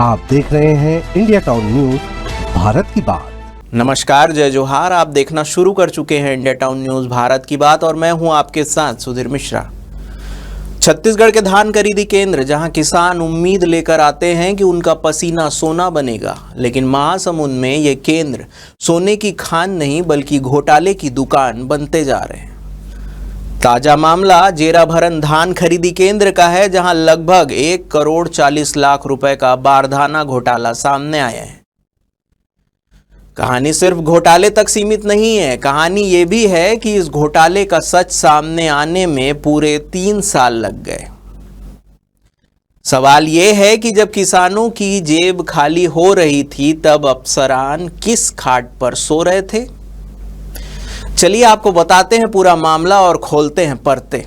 आप देख रहे हैं इंडिया टाउन न्यूज भारत की बात। नमस्कार, जय जोहार। आप देखना शुरू कर चुके हैं इंडिया टाउन न्यूज भारत की बात और मैं हूं आपके साथ सुधीर मिश्रा। छत्तीसगढ़ के धान खरीदी केंद्र जहां किसान उम्मीद लेकर आते हैं कि उनका पसीना सोना बनेगा, लेकिन महासमुंद में ये केंद्र सोने की खान नहीं बल्कि घोटाले की दुकान बनते जा रहे हैं। ताजा मामला जेराभरन धान खरीदी केंद्र का है, जहां लगभग 1 करोड़ 40 लाख रुपए का बारदाना घोटाला सामने आया है। कहानी सिर्फ घोटाले तक सीमित नहीं है, कहानी ये भी है कि इस घोटाले का सच सामने आने में पूरे 3 साल लग गए। सवाल ये है कि जब किसानों की जेब खाली हो रही थी तब अफसरान किस खाट पर सो रहे थे। चलिए आपको बताते हैं पूरा मामला और खोलते हैं परते।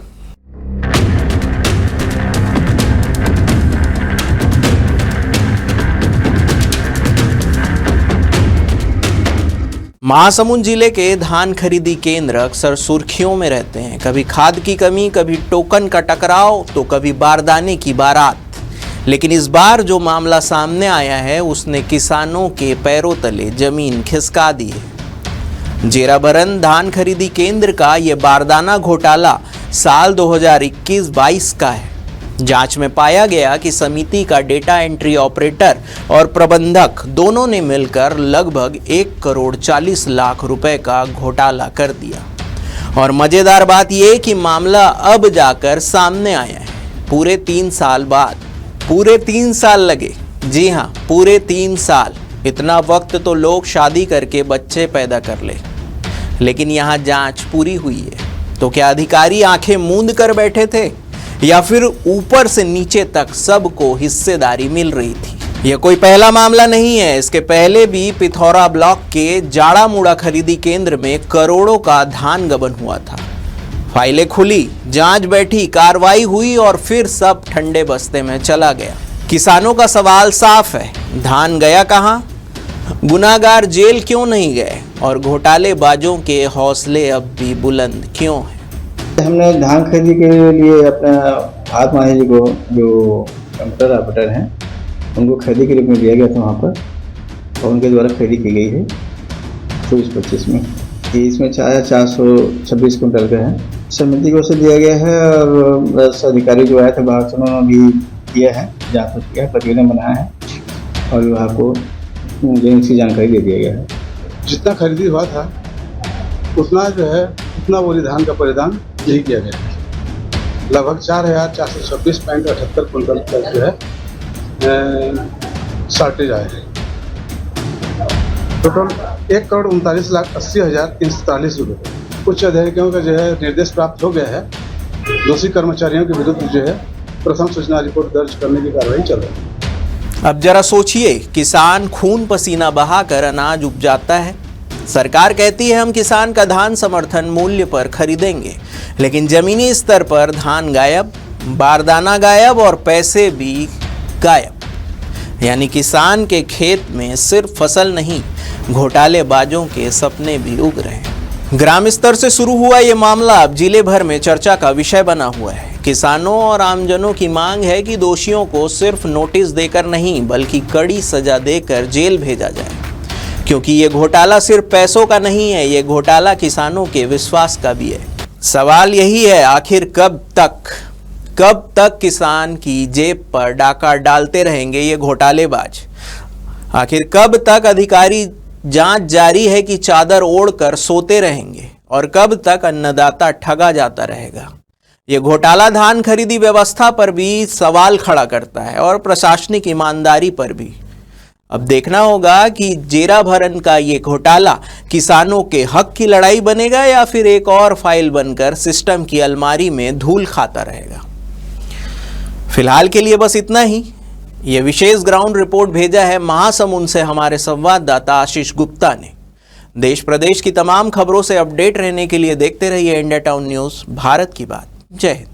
महासमुंद जिले के धान खरीदी केंद्र अक्सर सुर्खियों में रहते हैं। कभी खाद की कमी, कभी टोकन का टकराव, तो कभी बारदाने की बारात। लेकिन इस बार जो मामला सामने आया है उसने किसानों के पैरों तले जमीन खिसका दी है। जेराभरन धान खरीदी केंद्र का ये बारदाना घोटाला साल 2021-22 का है। जांच में पाया गया कि समिति का डेटा एंट्री ऑपरेटर और प्रबंधक दोनों ने मिलकर लगभग 1 करोड़ 40 लाख रुपए का घोटाला कर दिया। और मजेदार बात यह कि मामला अब जाकर सामने आया है पूरे 3 साल बाद। पूरे 3 साल लगे, जी हाँ, पूरे 3 साल। इतना वक्त तो लोग शादी करके बच्चे पैदा कर ले, लेकिन यहाँ जांच पूरी हुई है। तो क्या अधिकारी आंखें मूंद कर बैठे थे या फिर ऊपर से नीचे तक सबको हिस्सेदारी मिल रही थी। यह कोई पहला मामला नहीं है। इसके पहले भी पिथौरा ब्लॉक के जाड़ा मुड़ा खरीदी केंद्र में करोड़ों का धान गबन हुआ था। फाइलें खुली, जांच बैठी, कार्रवाई हुई और फिर सब ठंडे बस्ते में चला गया। किसानों का सवाल साफ है, धान गया कहां? गुनाहगार जेल क्यों नहीं गए? और घोटालेबाजों के हौसले अब भी बुलंद क्यों हैं? हमने धान खरीदी के लिए अपना हाथ माही जी को, जो कंप्यूटर ऑपरेटर हैं, उनको खरीदी के रूप में दिया गया था वहाँ पर, और उनके द्वारा खरीदी की गई है 24-25 में। इसमें 426 कुंटल का है। समिति को से दिया गया है और अधिकारी जो आए थे बाहर से, उन्होंने भी किया है, जांच किया है, प्रतिवेदन बनाया है और विभाग को एजेंसी जानकारी दे दिया गया है। जितना खरीदी हुआ था उतना जो है, उतना बोली धान का परिधान यही किया गया है। लगभग 4,426.78 कुंटल तक जो है शॉर्टेज आए हैं। टोटल 1 करोड़ 39,80,343 रुपये। उच्च अधिकारियों का जो है निर्देश प्राप्त हो गया है। दोषी कर्मचारियों के विरुद्ध जो है प्रथम सूचना रिपोर्ट दर्ज करने की कार्रवाई चल रही है। अब जरा सोचिए, किसान खून पसीना बहाकर अनाज उपजाता है। सरकार कहती है हम किसान का धान समर्थन मूल्य पर खरीदेंगे, लेकिन जमीनी स्तर पर धान गायब, बारदाना गायब और पैसे भी गायब। यानी किसान के खेत में सिर्फ फसल नहीं, घोटालेबाजों के सपने भी उग रहे हैं। ग्राम स्तर से शुरू हुआ ये मामला अब जिले भर में चर्चा का विषय बना हुआ है। किसानों और आमजनों की मांग है कि दोषियों को सिर्फ नोटिस देकर नहीं बल्कि कड़ी सजा देकर जेल भेजा जाए, क्योंकि ये घोटाला सिर्फ पैसों का नहीं है, ये घोटाला किसानों के विश्वास का भी है। सवाल यही है, आखिर कब तक किसान की जेब पर डाका डालते रहेंगे ये घोटालेबाज? आखिर कब तक अधिकारी जांच जारी है कि चादर ओढ़कर सोते रहेंगे? और कब तक अन्नदाता ठगा जाता रहेगा? ये घोटाला धान खरीदी व्यवस्था पर भी सवाल खड़ा करता है और प्रशासनिक ईमानदारी पर भी। अब देखना होगा कि जेराभरन का ये घोटाला किसानों के हक की लड़ाई बनेगा या फिर एक और फाइल बनकर सिस्टम की अलमारी में धूल खाता रहेगा। फिलहाल के लिए बस इतना ही। ये विशेष ग्राउंड रिपोर्ट भेजा है महासमुंद से हमारे संवाददाता आशीष गुप्ता ने। देश प्रदेश की तमाम खबरों से अपडेट रहने के लिए देखते रहिए इंडिया टाउन न्यूज भारत की बात। जय हिंद।